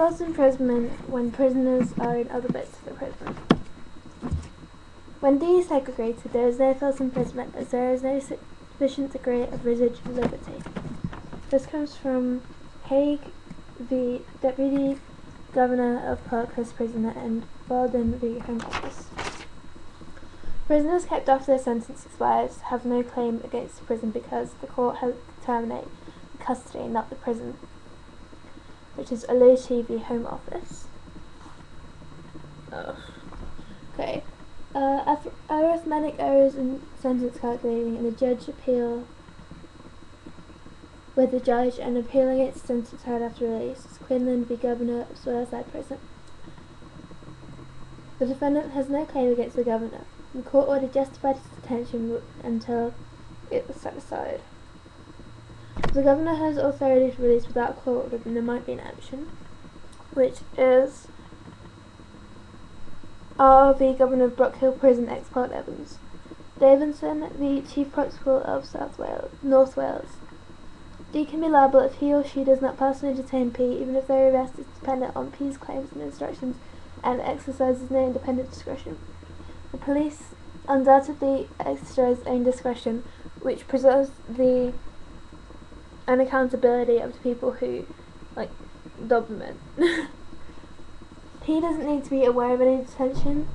False imprisonment when prisoners are in other bits of the prison. When desegregated, there is no false imprisonment, as there is no sufficient degree of residual liberty. This comes from Haig v. Deputy Governor of Parkhurst Prison and Walden v. Home Office. Prisoners kept after their sentence expires have no claim against the prison because the court has to terminate the custody, not the prison, which is LLB v. Home Office. Okay. Arithmetic errors in sentence calculating and the judge appeal with the judge and appealing its sentence heard after release is Quinlan v. Governor of Swanside Prison. The defendant has no claim against the governor. The court ordered justified his detention until it was set aside. If the governor has authority to release without a court order, then there might be an action, which is R v. Governor of Brookhill Prison ex parte Evans. Davidson v. Chief Constable of North Wales. D can be liable if he or she does not personally detain P, even if their arrest is dependent on P's claims and instructions and exercises no independent discretion. The police undoubtedly exercise own discretion, which preserves the unaccountability of the people who, document. P doesn't need to be aware of any detention.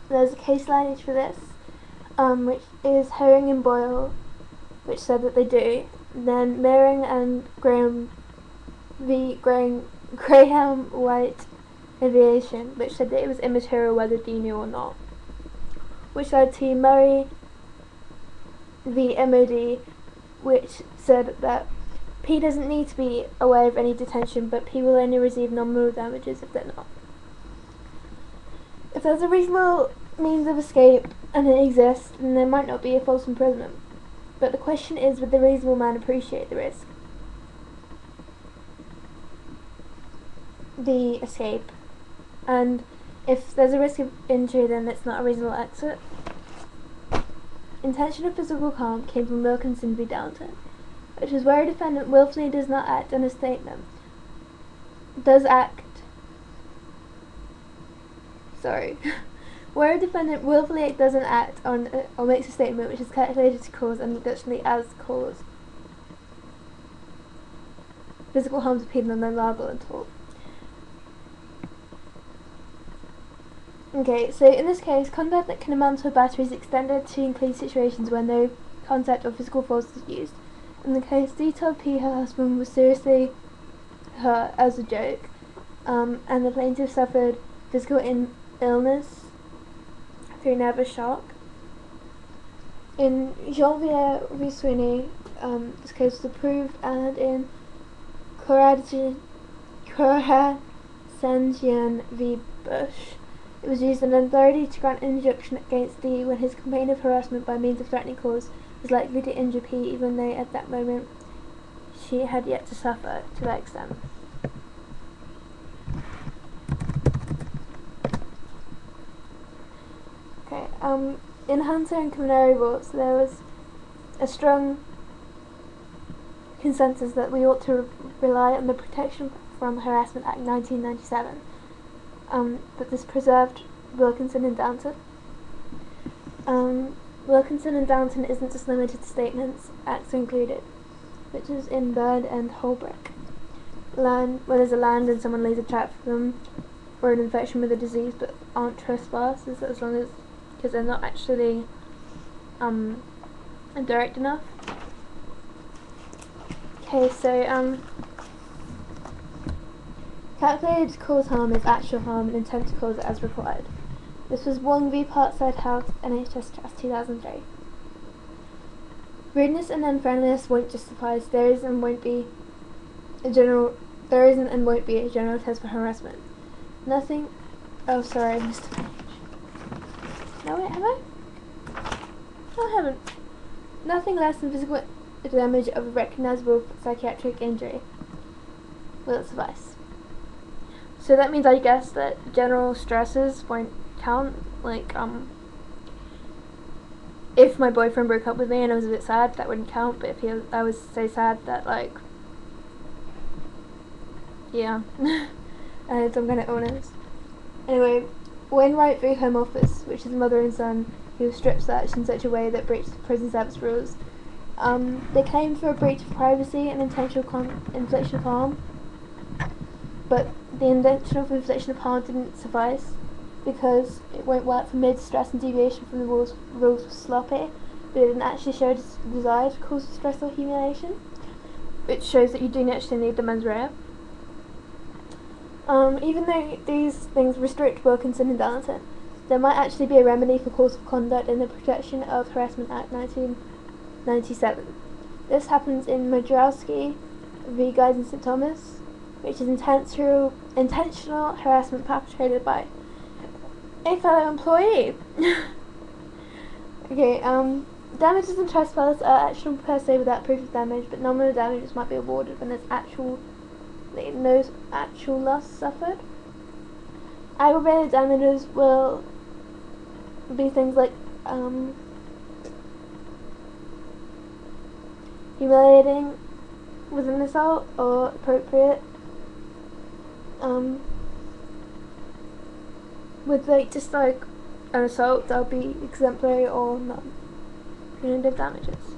There's a case lineage for this, which is Herring and Boyle, which said that they do. Then Meering and Graham White Aviation, which said that it was immaterial whether D knew or not. Which led to Murray v. MOD, which said that P doesn't need to be aware of any detention, but P will only receive nominal damages if they're not. If there's a reasonable means of escape and it exists, then there might not be a false imprisonment. But the question is, would the reasonable man appreciate the risk? The escape. And if there's a risk of injury, then it's not a reasonable exit. Intention of physical harm came from Wilkinson v. Downton, which is where a defendant willfully does not act on a statement. Where a defendant willfully doesn't act on or makes a statement which is calculated to cause and additionally as cause physical harm to people and then liable and tort. Okay, so in this case, conduct that can amount to a battery is extended to include situations where no contact or physical force is used. In the case, D told P her husband was seriously hurt as a joke, and the plaintiff suffered physical illness through nervous shock. In Janvier v. Sweeney, this case was approved, and in Corasangian v. Bush, it was used an authority to grant an injunction against D when his complaint of harassment by means of threatening cause was likely to injure P, even though at that moment she had yet to suffer to that extent. Okay, in Hunter and Canary Wharf, there was a strong consensus that we ought to rely on the Protection from Harassment Act 1997, but this preserved Wilkinson and Downton. Wilkinson and Downton isn't just limited to statements, acts are included, which is in Bird and Holbrook. Where there's a land and someone lays a trap for them, or an infection with a disease but aren't trespassers, as long as, because they're not actually direct enough. Okay, so calculated to cause harm is actual harm and intent to cause it as required. This was Wong v. Parkside House, NHS Trust 2003. Rudeness and unfriendliness won't justify, as there isn't and won't be a general test for harassment. Nothing. Oh, sorry, I missed a page. No, wait, have I? No, I haven't. Nothing less than physical damage of a recognizable psychiatric injury will suffice. So that means, I guess, that general stresses won't count. Like, if my boyfriend broke up with me and I was a bit sad, that wouldn't count. But if I was so sad that, like, yeah. and some kind of illness. Anyway, when right through Home Office, which is the mother and son who strip searched in such a way that breached prison service rules, they claimed for a breach of privacy and intentional infliction of harm, but the intentional infliction of harm didn't suffice because it won't work for mid-stress and deviation from the rules was sloppy, but it didn't actually show a desire to cause stress or humiliation, which shows that you do actually need the mens rea. Even though these things restrict Wilkinson and Downton, there might actually be a remedy for course of conduct in the Protection of Harassment Act 1997. This happens in Majorowski v. Guys and St Thomas, which is intentional harassment perpetrated by a fellow employee. Okay, damages and trespass are actionable per se without proof of damage, but nominal damages might be awarded when there's no actual loss suffered. Aggravated damages will be things like humiliating with an assault or appropriate. With just like an assault, there'll be exemplary or non-punitive damages.